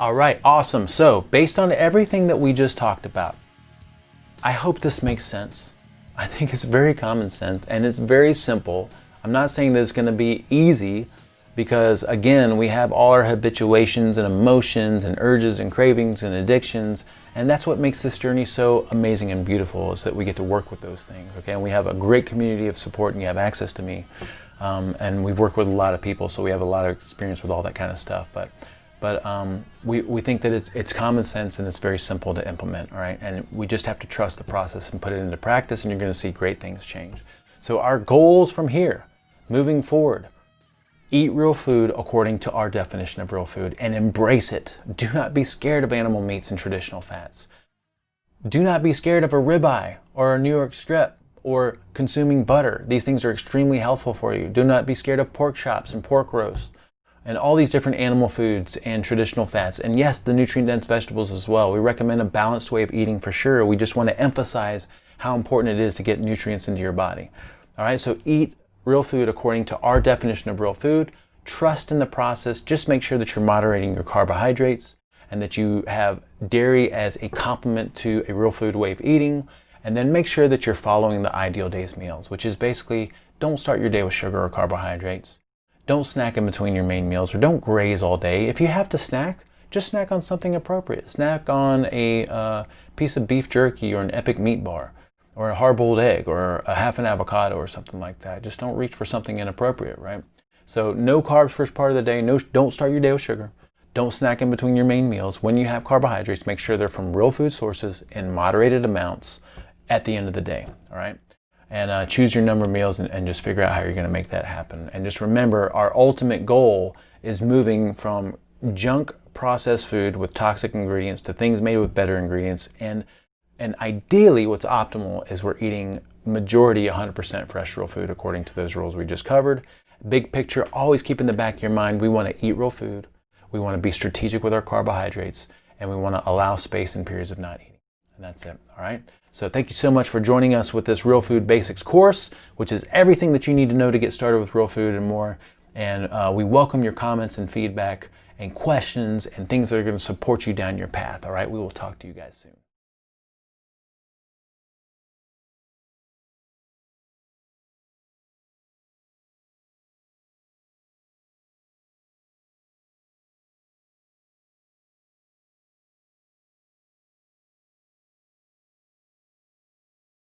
All right, awesome. So based on everything that we just talked about, I hope this makes sense. I think it's very common sense and it's very simple. I'm not saying that it's going to be easy because, again, we have all our habituations and emotions and urges and cravings and addictions, and that's what makes this journey so amazing and beautiful, is that we get to work with those things, okay? And we have a great community of support, and you have access to me, and we've worked with a lot of people, so we have a lot of experience with all that kind of stuff. But we think that it's common sense and it's very simple to implement, all right? And we just have to trust the process and put it into practice, and you're going to see great things change. So our goals from here, moving forward: eat real food according to our definition of real food and embrace it. Do not be scared of animal meats and traditional fats. Do not be scared of a ribeye or a New York strip or consuming butter. These things are extremely helpful for you. Do not be scared of pork chops and pork roast and all these different animal foods and traditional fats. And yes, the nutrient-dense vegetables as well. We recommend a balanced way of eating for sure. We just want to emphasize how important it is to get nutrients into your body. All right, so eat real food according to our definition of real food. Trust in the process. Just make sure that you're moderating your carbohydrates and that you have dairy as a complement to a real food way of eating. And then make sure that you're following the ideal day's meals, which is basically don't start your day with sugar or carbohydrates. Don't snack in between your main meals, or don't graze all day. If you have to snack, just snack on something appropriate. Snack on a piece of beef jerky or an Epic meat bar, or a hard-boiled egg, or a half an avocado, or something like that. Just don't reach for something inappropriate, right? So no carbs first part of the day. No, don't start your day with sugar. Don't snack in between your main meals. When you have carbohydrates, make sure they're from real food sources in moderated amounts at the end of the day, all right? And choose your number of meals and just figure out how you're going to make that happen. And just remember, our ultimate goal is moving from junk processed food with toxic ingredients to things made with better ingredients. And ideally, what's optimal is we're eating majority 100% fresh real food according to those rules we just covered. Big picture, always keep in the back of your mind, we want to eat real food, we want to be strategic with our carbohydrates, and we want to allow space in periods of not eating. And that's it, all right? So thank you so much for joining us with this Real Food Basics course, which is everything that you need to know to get started with real food and more. And we welcome your comments and feedback and questions and things that are going to support you down your path, all right? We will talk to you guys soon.